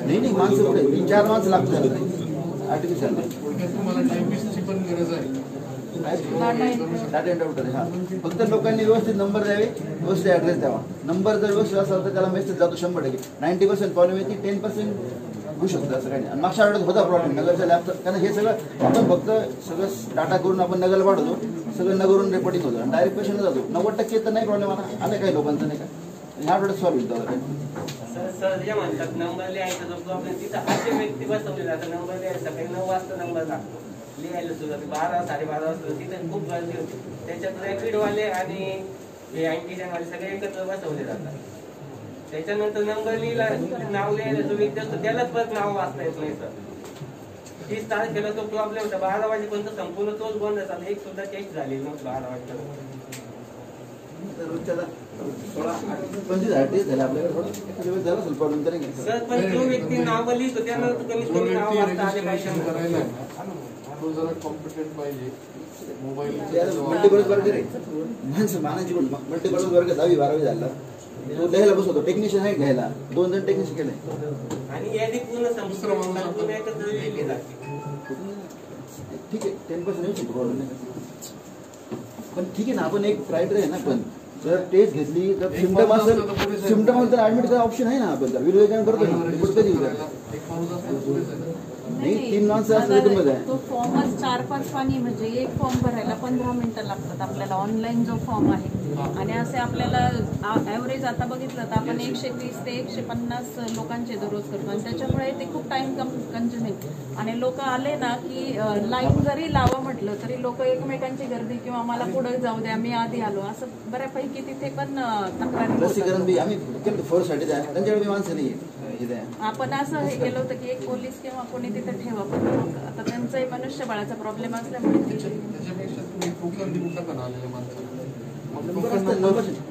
S3: नाही माणसं कुठे 3-4 माणसं लागतात आर्टिफिशियल.
S4: तुम्हाला टायपिस्टची पण गरज आहे.
S3: डाटा एंटर होतं. हा फक्त लोकांनी व्यवस्थित नंबर द्यावे, व्यवस्थित ॲड्रेस द्यावा. नंबर जर व्यवस्थित असेल तर त्याला मेसेज जातो 100%. 90% प्रॉब्लेम येते, 10% होऊ शकतं असं काही नाही. आणि मागच्या आठवड्यात होता प्रॉब्लेम नगरच्या लॅबचा, कारण हे सगळं आपण फक्त सगळं डाटा करून आपण नगरला पाठवतो, सगळं नगरून रिपोर्टिंग होतं आणि डायरेक्ट पेशंटला जातो. 90% तर नाही प्रॉब्लेम आला काही लोकांचा नाही का, ह्या आठवड्यात सॉल्व्ह होईल.
S12: सर जे म्हणतात नंबर लिहायचा जो प्रॉब्लेम, तिथं असे व्यक्ती बसवले जातात. नंबर लिहायचा सकाळी 9 वाजता नंबर लागतो, लिहायला सुद्धा 12-12:30 वाजता तिथे खूप गर्दी होती. त्याच्यात रॅपिडवाले आणि हे अँटीजनवाले सगळे एकत्र बसवले जातात. त्याच्यानंतर नंबर लिहिला, नाव लिहायला जो व्यक्ती असतो त्यालाच परत नाव वाचता येत नाही सर. 30 तारखेला तो प्रॉब्लेम होता. 12 वाजेपर्यंत संपूर्ण तोच बंद झाला. एक सुद्धा टेस्ट झालेली नव्हती 12 वाजेपर्यंत.
S3: 25 टेस्ट झाले आपल्याकडे, झाला असेल प्रॉब्लेम तरी.
S12: सर पण जो व्यक्ती नाव लिहितो त्यांना कमीत कमी नाव वाचता आले पाहिजे.
S4: तो जरा कॉम्पिटंट पाहिजे. मोबाईल
S3: मल्टीपर्पज वर्ग रे, माणसं मानायची पण मल्टीपर्पज वर्ग 10वी-12वी झाला, तो लिहायला बसवतो. टेक्निशियन आहे घ्यायला, 2 जण टेक्निशियन केले.
S12: आणि यादी पूर्ण संपूर्ण एकत्र लिहिली जाते.
S3: ठीक आहे, 10% येऊ शकतो प्रॉब्लेम नाही. पण ठीक आहे ना, आपण एक क्रायटेरिया आहे ना. पण जर टेस्ट घेतली तर सिम्पटम असेल तर ऍडमिट करायचा ऑप्शन आहे ना. आपण तर विरोधी करतो ना, रिपोर्ट कधी नाही. 3 माणसं असलं तर आहे.
S2: तो फॉर्मच 4-5 पानी, म्हणजे एक फॉर्म भरायला 15 मिनिटं लागतात आपल्याला, ऑनलाईन जो फॉर्म आहे. आणि असे आपल्याला ॲव्हरेज आता बघितलं तर आपण 130 ते 150 लोकांचे दररोज करतो, आणि त्याच्यामुळे ते खूप टाइम कन्झ्युमिंग. आणि लोक आले ना की लाईन जरी लावा म्हटलं तरी लोक एकमेकांची गर्दी किंवा मला पुढे जाऊ द्या मी आधी आलो असं बऱ्यापैकी तिथे पण तक्रारी.
S3: लसीकरण बी आम्ही केलं फोर्ससाठी, त्यांच्याकडे माणसं नाही.
S2: आपण असं हे केलं होतं की एक पोलीस किंवा कोणी तिथे ठेवा, पण आता त्यांचाही मनुष्यबळाचा प्रॉब्लेम असल्यामुळे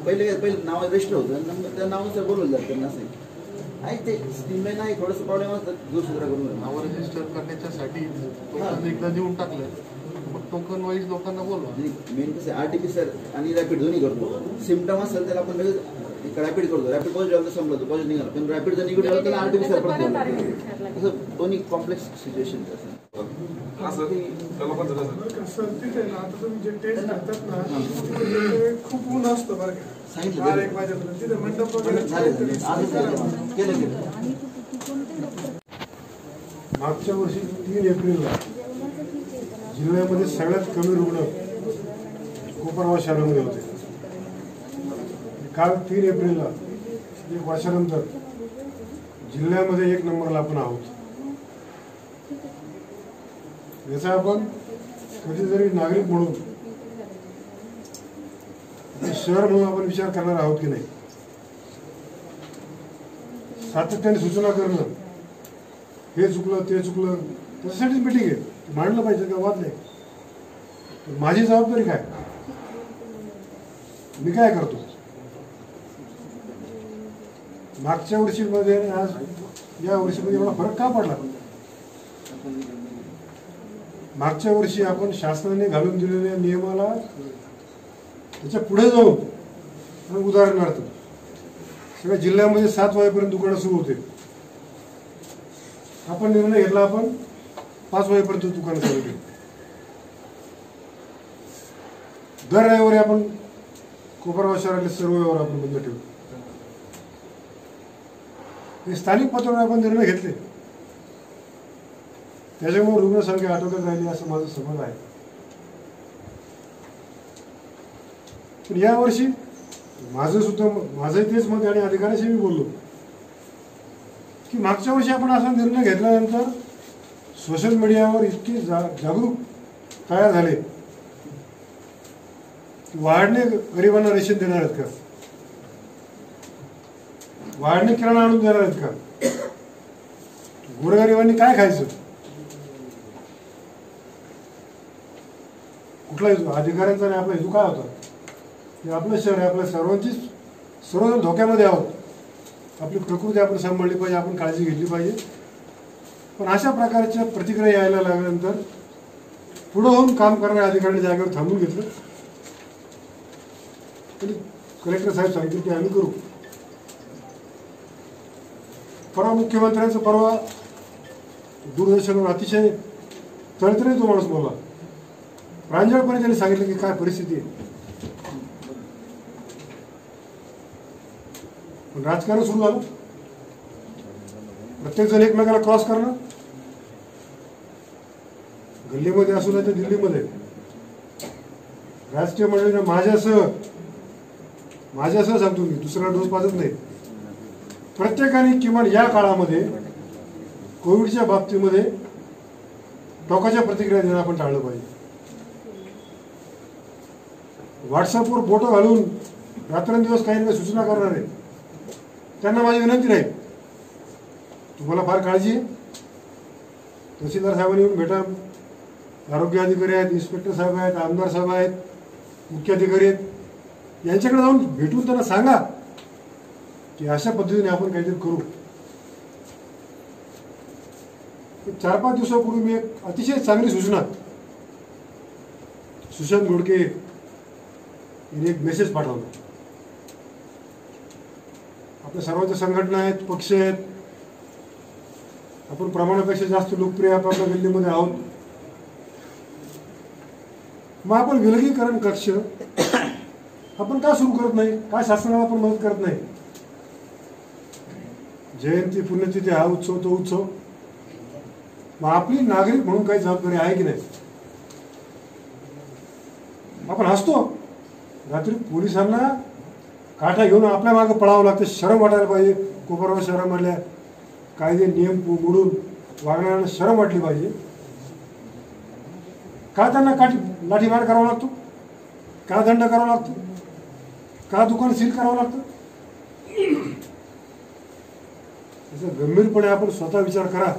S3: पहिले नाव रजिस्टर होतं, त्या नावाचं बोलवलं जातं त्यांना. असं आहे ते स्टीमलाईन नाही, थोडंसं प्रॉब्लेम असतात. दुसरा करून
S4: नाव रजिस्टर करण्यासाठी एकदा देऊन टाकलं, मग टोकन वाईज लोकांना बोलवा.
S3: मेन कसं RT-PCR आणि रॅपिड दोन्ही करतो. सिम्पटम असेल त्याला आपण लगेच रॅपिड करतो. रॅपिड पॉझिटिव्ह तर संपलं, पॉझिटिव्ह निघाला. पण रॅपिड जर निगेटिव्ह आलं त्याला RT-PCR परत असं दोन्ही कॉम्प्लेक्स सिच्युएशन असं.
S7: सर तिथे ना आता तुम्ही जे टेस्ट करतात ना, खूप ऊन असतं बरं का, 1 वाजेपर्यंत तिथे मंडप वगैरे.
S5: मागच्या वर्षी 3 एप्रिलला जिल्ह्यामध्ये सगळ्यात कमी रुग्ण कोपरगाव शहरामध्ये होते. काल 3 एप्रिलला 1 वर्षानंतर जिल्ह्यामध्ये 1 नंबरला आपण आहोत. याचा आपण कधीतरी नागरिक म्हणून शहर म्हणून आपण विचार करणार आहोत की नाही.
S13: सातत्याने सूचना करणं, हे चुकलं ते चुकलं, त्याच्यासाठीच मिटिंग आहे, मांडलं पाहिजे का वाद नाही. माझी जबाबदारी काय, मी काय करतो. मागच्या वर्षीमध्ये आणि आज या वर्षीमध्ये एवढा फरक का पडला. मागच्या वर्षी आपण शासनाने घालून दिलेल्या नियमाला त्याच्या पुढे जाऊन, उदाहरणार्थ सगळ्या जिल्ह्यामध्ये 7 वाजेपर्यंत दुकानं सुरू होते. आपण निर्णय घेतला, आपण 5 वाजेपर्यंत दुकानं चालू केली. दर रविवारी आपण कोपरगाव शहरातले सर्व व्यवहार आपण बंद ठेवू. हे स्थानिक पातळीवर आपण निर्णय घेतले, त्याच्यामुळे रुग्णसंख्या आटोक्यात राहिली असं माझं समज आहे. पण यावर्षी माझंही तेच मत आणि अधिकाऱ्याशी मी बोललो की मागच्या वर्षी आपण असा निर्णय घेतल्यानंतर सोशल मीडियावर इतके जागरूक तयार झाले, वाढणे गरिबांना रेशन देणार आहेत का, वाढणे किराणा आणून देणार आहेत का, गोरगरिबांनी काय खायचं. कुठला हेतू, अधिकाऱ्यांचा आणि आपला हेतू काय होता की आपलं शहर आहे, आपल्या सर्वांची सर्वजण धोक्यामध्ये आहोत, आपली प्रकृती आपण सांभाळली पाहिजे, आपण काळजी घेतली पाहिजे. पण अशा प्रकारच्या प्रतिक्रिया यायला लागल्यानंतर पुढे होऊन काम करणाऱ्या अधिकाऱ्यांनी जागेवर थांबून घेतलं. कलेक्टर साहेब सांगितलं की आम्ही करू. परवा मुख्यमंत्र्यांचं परवा दूरदर्शनवर अतिशय तळतळीत तो माणूस बोलला, प्रांजळपणे त्यांनी सांगितलं की काय परिस्थिती आहे. पण राजकारण सुरू झालं, प्रत्येक जण एकमेकाला क्रॉस करणं, गल्लीमध्ये असू नाही तर दिल्लीमध्ये. राजकीय मंडळीने माझ्यासह सांगतो मी, दुसरा डोस पाजत नाही. प्रत्येकाने किमान या काळामध्ये कोविडच्या बाबतीमध्ये टोकाच्या प्रतिक्रिया देणं आपण टाळलं पाहिजे. व्हॉट्सअपवर फोटो घालून रात्रंदिवस काही ना सूचना करणार आहे, त्यांना माझी विनंती राहील, तुम्हाला फार काळजी आहे, तहसीलदार साहेबांनी येऊन भेटा, आरोग्य अधिकारी आहेत, इन्स्पेक्टर साहेब आहेत, आमदार साहेब आहेत, मुख्य अधिकारी आहेत, यांच्याकडे जाऊन भेटून त्यांना सांगा की अशा पद्धतीने आपण काहीतरी करू. 4-5 दिवसापूर्वी मी एक अतिशय चांगली सूचना सुशांत घोडके यांनी एक मेसेज पाठवला. आपल्या सर्वांच्या संघटना आहेत, पक्ष आहेत, आपण प्रमाणापेक्षा जास्त लोकप्रिय आपल्या गल्लीमध्ये आहोत. मग आपण विलगीकरण कक्ष आपण का सुरू करत नाही, काय शासनाला आपण मदत करत नाही. जयंती पुण्यतिथी हा उत्सव तो उत्सव, मग आपली नागरिक म्हणून काही जबाबदारी आहे की नाही. आपण हसतो, रात्री पोलिसांना काठा घेऊन आपल्या मागे पळावं लागतं, शरम वाटायला पाहिजे. कोपरगाव शहरामधल्या कायदे नियम मोडून वागणाऱ्यांना शरम वाटली पाहिजे. का त्यांना लाठीमार करावा लागतो, का दंड करावा लागतो, का दुकान सील करावं लागतं. त्याचा गंभीरपणे आपण स्वतः विचार करा.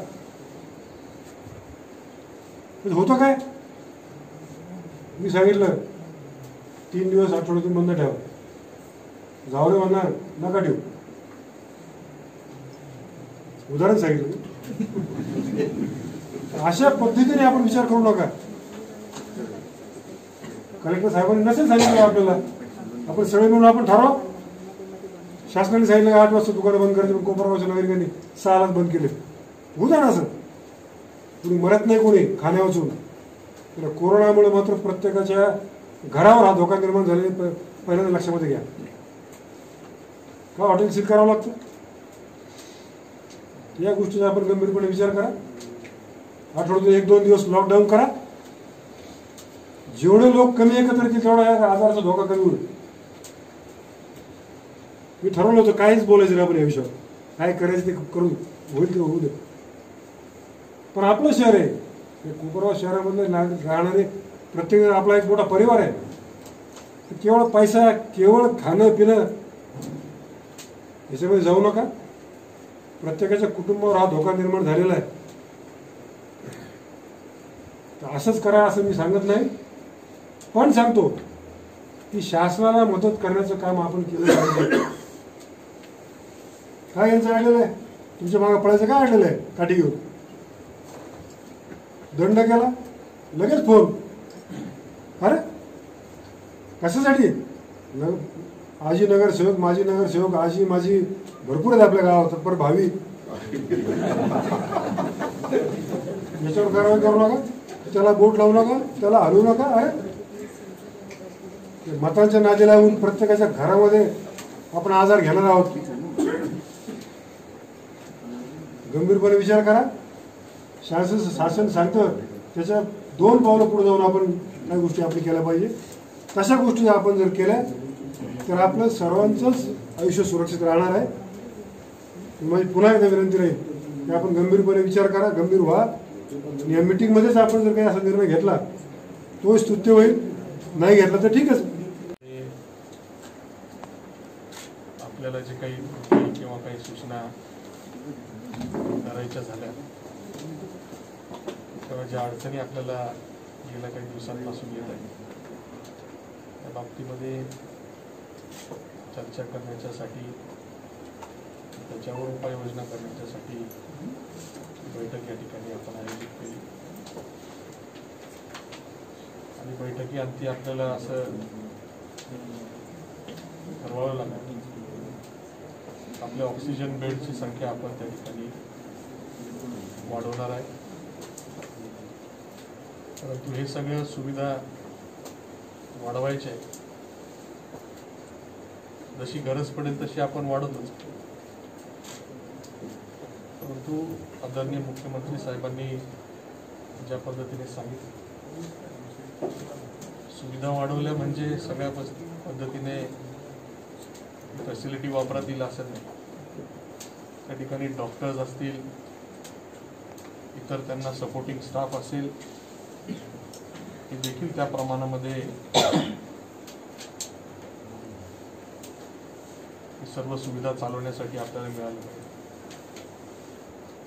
S13: होतं काय, मी सांगितलं 3 दिवस आठवड्यातून बंद ठेवा, जावरे म्हणणार नका ठेवू, उदाहरण सांगितलं. अशा पद्धतीने आपण विचार करू नका. कलेक्टर साहेबांनी नसेल सांगितलं आपल्याला, आपण सगळे मिळून आपण ठरवा. शासनाने सांगितलं 8 वाजता दुकानं बंद करायची, पण कोपरगावच्या नागरिकांनी 6 लाच बंद केले. होऊ द्या ना असं, कोणी मरत नाही, कोणी खाण्या वाचून. कोरोनामुळे मात्र प्रत्येकाच्या घरावर हा धोका निर्माण झालेले पहिल्यांदा लक्षामध्ये घ्या. का हॉटेल सील करावं लागतं, या गोष्टीचा आपण गंभीरपणे विचार करा. आठवड्यातून 1-2 दिवस लॉकडाऊन करा. जेवढे लोक कमी एकत्र येतील तेवढा या आजाराचा धोका कमी होईल. मी ठरवलं होतं काहीच बोलायचं नाही आपण या विषयावर, काय करायचं ते करून होईल ते होऊ दे. पण आपलं शहर आहे, कोपरगाव शहरामधले राहणारे प्रत्येक आपला एक मोठा परिवार आहे. केवळ पैसा, केवळ खाणं पिणं याच्यामध्ये जाऊ नका. प्रत्येकाच्या कुटुंबावर हा धोका निर्माण झालेला आहे. तर असंच करा असं मी सांगत नाही, पण सांगतो की शासनाला मदत करण्याचं काम आपण केलं पाहिजे. काय यांचं आलेलं आहे, तुमच्या मागे पळायचं काय आलेलं आहे, काठी घेऊन दंड केला लगेच फोन. अरे कशासाठी? आजी नगरसेवक, माजी नगरसेवक, आजी माझी भरपूर आहेत आपल्या गावात, पर भावी याच्यावर कारवाई करू नका, त्याला बोट लावू नका, त्याला हलवू नका. अरे मतांच्या नादी लावून प्रत्येकाच्या घरामध्ये आपण आजार घेणार आहोत. गंभीरपणे विचार करा. शासन सांगतं त्याच्या 2 पावलं पुढे जाऊन आपण काही गोष्टी आपली केल्या पाहिजे. तशा गोष्टी आपण जर केल्या तर आपलं सर्वांचंच आयुष्य सुरक्षित राहणार आहे. माझी पुन्हा एकदा विनंती राहील की आपण गंभीरपणे विचार करा, गंभीर व्हा. या मीटिंगमध्येच आपण जर काही असा निर्णय घेतला तो स्तुत्य होईल, नाही घेतला तर ठीकच.
S14: आपल्याला जे काही कृती किंवा काही सूचना करायच्या झाल्या किंवा ज्या अडचणी आपल्याला गेल्या काही दिवसांपासून येत आहेत त्या बाबतीमध्ये चर्चा करण्याच्यासाठी, त्याच्यावर उपाययोजना करण्याच्यासाठी बैठक या ठिकाणी आपण आयोजित केली. आणि बैठकीअंती आपल्याला असं ठरवावं लागलं आपल्या ऑक्सिजन बेडची संख्या आपण त्या ठिकाणी वाढवणार आहे. परंतु हे सगळ्या सुविधा वाढवायच्या आहे, जशी गरज पडेल तशी आपण वाढवतोच. परंतु आदरणीय मुख्यमंत्री साहेबांनी ज्या पद्धतीने सांगितलं, सुविधा वाढवल्या म्हणजे सगळ्या पद्धतीने फॅसिलिटी वापरात येईल असं नाही. त्या ठिकाणी डॉक्टर्स असतील, इतर त्यांना सपोर्टिंग स्टाफ असेल, हे देखील त्या प्रमाणामध्ये सर्व सुविधा चालवण्यासाठी आपल्याला मिळाली पाहिजे.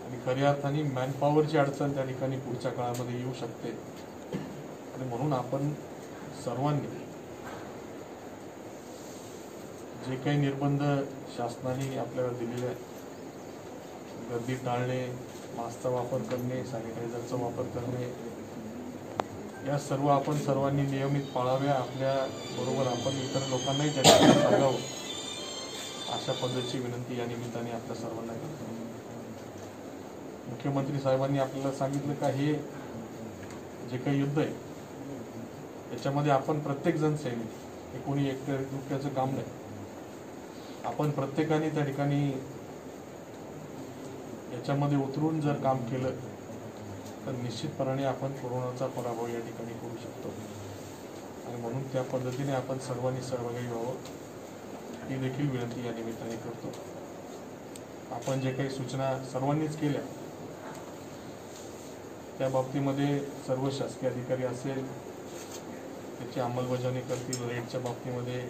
S14: आणि खऱ्या अर्थाने मॅनपॉवरची अडचण त्या ठिकाणी पुढच्या काळामध्ये येऊ शकते. आणि म्हणून आपण सर्वांनी जे काही निर्बंध शासनाने आपल्याला दिलेले आहेत, गर्दी टाळणे, मास्कचा वापर करणे, सॅनिटायझरचा वापर करणे, या सर्व आपण सर्वांनी नियमित पाळाव्या. आपल्या बरोबर आपण इतर लोकांनाही त्या ठिकाणी सांगावं, अशा पद्धतीची विनंती या निमित्ताने आपल्या सर्वांना करतो. मुख्यमंत्री साहेबांनी आपल्याला सांगितलं का हे जे काही युद्ध आहे त्याच्यामध्ये आपण प्रत्येक जण सैनिक, हे कोणी एकट्याचं काम नाही. आपण प्रत्येकाने त्या ठिकाणी याच्यामध्ये उतरून जर काम केलं तर निश्चितपणाने आपण कोरोनाचा पराभव या ठिकाणी करू शकतो. आणि म्हणून त्या पद्धतीने आपण सर्वांनी सहभागी व्हावं ही देखील विनंती या निमित्ताने करतो. आपण जे काही सूचना सर्वांनीच केल्या त्या बाबतीमध्ये सर्व शासकीय अधिकारी असेल त्याची अंमलबजावणी करतील. रेटच्या बाबतीमध्ये,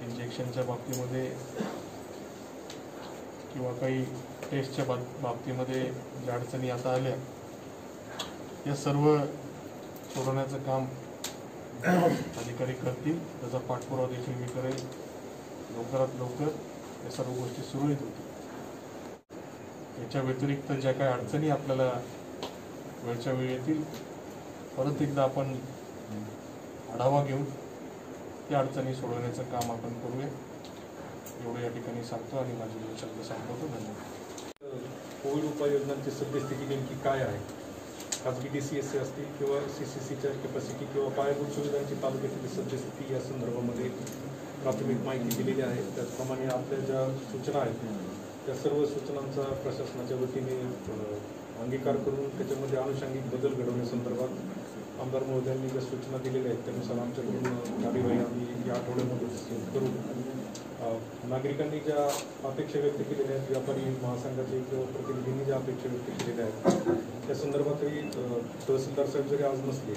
S14: इंजेक्शनच्या बाबतीमध्ये किंवा काही टेस्टच्या बाबतीमध्ये ज्या अडचणी आता आल्या या सर्व सोडवण्याचं काम अधिकारी करतील. त्याचा पाठपुरावा देखील मी करेल. लवकरात लवकर या सर्व गोष्टी सुरळीत होतील. याच्या व्यतिरिक्त ज्या काही अडचणी आपल्याला वेळच्या वेळी येतील, परत एकदा आपण आढावा घेऊन त्या अडचणी सोडवण्याचं काम आपण करूया, एवढं या ठिकाणी सांगतो आणि माझे 2 शब्द संपवतो. धन्यवाद.
S1: कोविड उपाययोजनांची सद्यस्थिती नेमकी काय आहे? खाजगी DCSC असतील किंवा CCCच्या कॅपॅसिटी किंवा पायाभूत सुविधांची तालुक्यातील सद्यस्थिती या संदर्भामध्ये प्राथमिक माहिती दिलेली आहे. त्याचप्रमाणे आपल्या ज्या सूचना आहेत त्या सर्व सूचनांचा प्रशासनाच्या वतीने अंगीकार करून त्याच्यामध्ये अनुषंगिक बदल घडवण्यासंदर्भात आमदार महोदयांनी ज्या सूचना दिलेल्या आहेत त्यानुसार आमच्याकडून कार्यवाही आम्ही या आठवड्यामध्ये करू. नागरिकांनी ज्या अपेक्षा व्यक्त केलेल्या आहेत, व्यापारी महासंघाचे किंवा प्रतिनिधींनी ज्या अपेक्षा व्यक्त केलेल्या आहेत त्या संदर्भातही तहसीलदार साहेब जरी आज नसले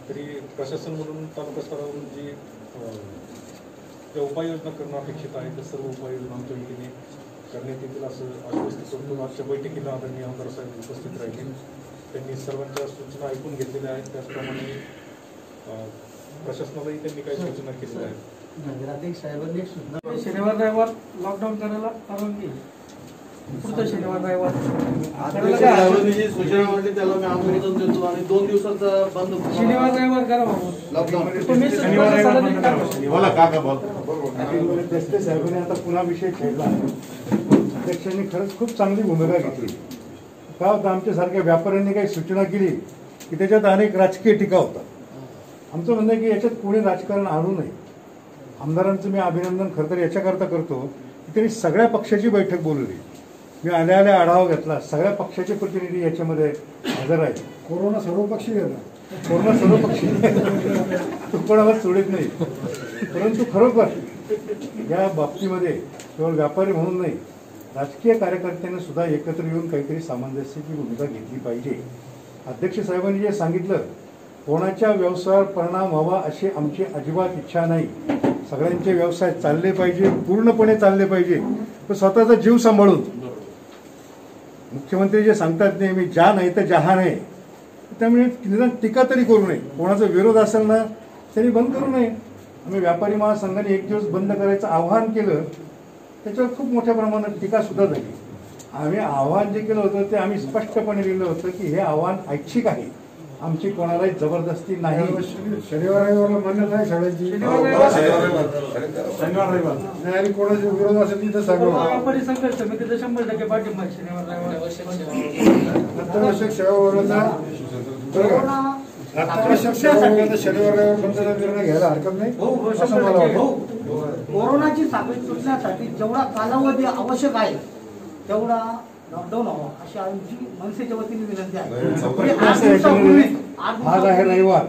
S1: तरी प्रशासन म्हणून तालुका स्तरावरून जी त्या उपाययोजना करणं अपेक्षित आहे त्या सर्व उपाययोजना आमच्या वतीने करण्यात येतील असं आश्वस्त करतो. आजच्या बैठकीला आदरणीय आमदार साहेब उपस्थित राहिले. त्यांनी सर्वांच्या सूचना ऐकून घेतलेल्या आहेत. त्याचप्रमाणे प्रशासनालाही त्यांनी काही सूचना केलेल्या आहेत.
S10: नगराध्यक्ष साहेबांनी सूचना
S5: शनिवार रविवार लॉकडाऊन करायला परवानगी पुढचा शनिवार रविवार
S11: साहेबांनी जी सूचना मांडली त्याला मी आमंत्रण देतो आणि 2 दिवसाचा बंद
S5: शनिवार रविवार करा बाबू.
S11: लॉकडाऊन
S5: शनिवार रविवार
S11: बोला काका बोल.
S13: देशते साहेबांनी आता पुन्हा विषय खेळला. अध्यक्षांनी खरंच खूप चांगली भूमिका घेतली. का होतं आमच्यासारख्या व्यापाऱ्यांनी काही सूचना केली की त्याच्यात अनेक राजकीय टीका होतात. आमचं म्हणणं आहे की याच्यात कोणी राजकारण आणू नये. आमदारांचं मी अभिनंदन खरं तर याच्याकरता करतो की त्यांनी सगळ्या पक्षाची बैठक बोलवली. मी आल्या आढावा घेतला. सगळ्या पक्षाचे प्रतिनिधी याच्यामध्ये हजर आहेत. कोरोना सर्वपक्षीय घेतला. कोरोना सर्वपक्षीय तो कोणाला सोडित नाही. परंतु खरोखर या बाबतीमध्ये केवळ व्यापारी म्हणून नाही, राजकीय कार्यकर्त्यांनी सुद्धा एकत्र येऊन काहीतरी सामंजस्याची भूमिका घेतली पाहिजे. अध्यक्ष साहेबांनी जे सांगितलं, कोणाच्या व्यवसायावर परिणाम व्हावा अशी आमची अजिबात इच्छा नाही. सगळ्यांचे व्यवसाय चालले पाहिजे, पूर्णपणे चालले पाहिजे, पण स्वतःचा जीव सांभाळून. मुख्यमंत्री जे सांगतात नेहमी जा नाही तर जहान आहे, त्यामुळे निदान टीका तरी करू नये. कोणाचा विरोध असेल ना त्यांनी बंद करू नये. आम्ही व्यापारी महासंघाने 1 दिवस बंद करायचं आवाहन केलं, त्याच्यावर खूप मोठ्या प्रमाणात टीका सुद्धा झाली. आम्ही आव्हान जे केलं होतं ते आम्ही स्पष्टपणे लिहिलं होतं की हे आव्हान ऐच्छिक आहे, आमची कोणालाही जबरदस्ती नाही. शनिवार रविवारला मान्यता आहे सगळ्यांची. शनिवार रविवार नाही आणि कोणाचा विरोध असेल तिथं सांगा.
S5: व्यापारी संघर्ष समितीचा 100% पाठिंबा शनिवार रविवार.
S13: अत्यावश्यक सेवा वगळता अत्यावश्यक सेवा वगळता शनिवार रविवार बंदचा निर्णय घ्यायला हरकत नाही असं मला वाटतं.
S10: कोरोनाची साखळी तुटण्यासाठी जेवढा कालावधी आवश्यक आहे तेवढा लॉकडाऊन व्हावा अशी आमची मनसेच्या वतीने विनंती आहे.
S13: आज आहे रविवार,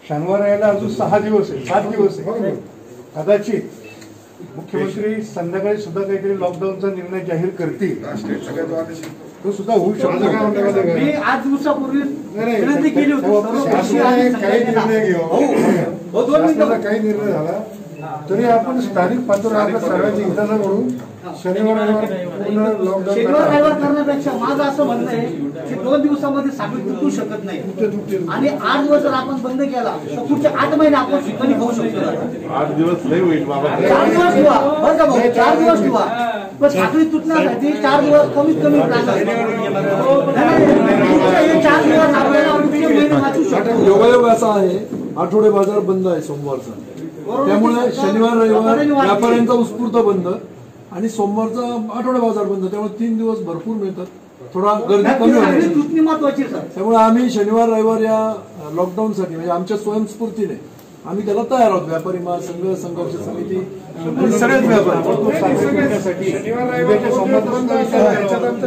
S13: शनिवार यायला अजून 6 दिवस आहे, 7 दिवस आहे. कदाचित मुख्यमंत्री संध्याकाळी सुद्धा काहीतरी लॉकडाऊनचा निर्णय जाहीर करतील, तो सुद्धा होऊ शकतो.
S10: मी 8 दिवसापूर्वी विनंती केली होती
S13: काही निर्णय घेऊ, काही निर्णय झाला तरी आपण स्थानिक पातळीवर आपल्या सर्वांची हिताचा करू. शनिवार
S10: रविवार करण्यापेक्षा माझं असं म्हणणं आहे की 2 दिवसामध्ये साखळी तुटू शकत नाही आणि 8 दिवस जर आपण बंद केला तर पुढचे 8 महिने आपण शिकणी खाऊ शकतो.
S6: 8 दिवस लई होईल बाबा.
S10: 4 दिवस ठेवा बरं का भाऊ, 4 दिवस ठेवा, पण साखळी तुटण्यासाठी 4 दिवस कमीत कमी प्लॅन आहे. 4 दिवस आपल्याला पुढचे महिने वाचू शकतो.
S15: योगायोग असा आहे, आठवडे बाजार बंद आहे सोमवारचा, त्यामुळे शनिवार रविवार व्यापाऱ्यांचा उत्स्फूर्त बंद आणि सोमवारचा आठवडे बाजार बंद, त्यामुळे 3 दिवस भरपूर मिळतात. थोडा गर्दी कमी होईल.
S10: महत्वाची
S15: त्यामुळे आम्ही शनिवार रविवार या लॉकडाऊनसाठी म्हणजे आमच्या स्वयंस्फूर्तीने आम्ही त्याला तयार आहोत. व्यापारी महासंघ, संघर्ष समिती, सगळेच व्यापारी.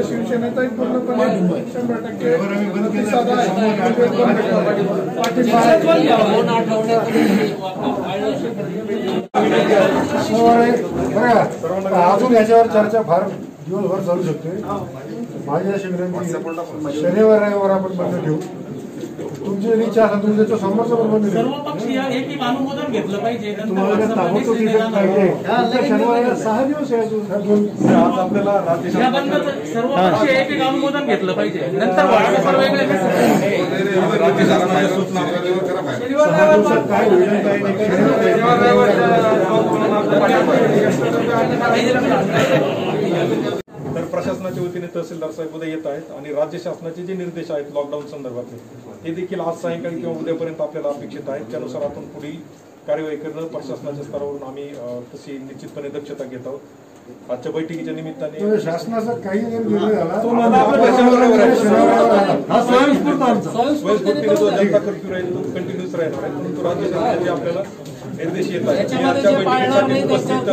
S7: शिवसेनेचाही पूर्णपणे 100%
S13: अजून याच्यावर चर्चा फार दिवसभर चालू शकते. माझी अशी विनंती, शनिवार रविवार आपण बंद ठेवू. तुमची इच्छा असेल तुमच्या समोरचं पण बंद ठेवू.
S5: अनुमोदन घेतलं पाहिजे.
S13: तुम्हाला ताबडतोब टिकट पाहिजे. शनिवार 6 दिवस आहे अजून. आज आपल्याला
S5: सर्वपक्षीय अनुमोदन घेतलं पाहिजे. नंतर
S13: काय
S1: तर प्रशासनाच्या वतीने तहसीलदार साहेब उद्या येत आहेत आणि राज्य शासनाचे जे निर्देश आहेत लॉकडाऊन संदर्भातले ते देखील आज सायंकाळी किंवा उद्यापर्यंत आपल्याला अपेक्षित आहेत. त्यानुसार आपण पुढील कार्यवाही करणं प्रशासनाच्या स्तरावरून आम्ही तशी निश्चितपणे दक्षता घेत आहोत. आजच्या बैठकीच्या निमित्ताने
S13: शासनाचा काही निर्णय झाला
S1: स्वयंस्फूर्तीने जो जनता कर्फ्यू राहील तो कंटिन्यूच राहणार आहे. परंतु राज्य शासनाचे आपल्याला निर्देश येत आहेत. आजच्या बैठकीसाठी उपस्थित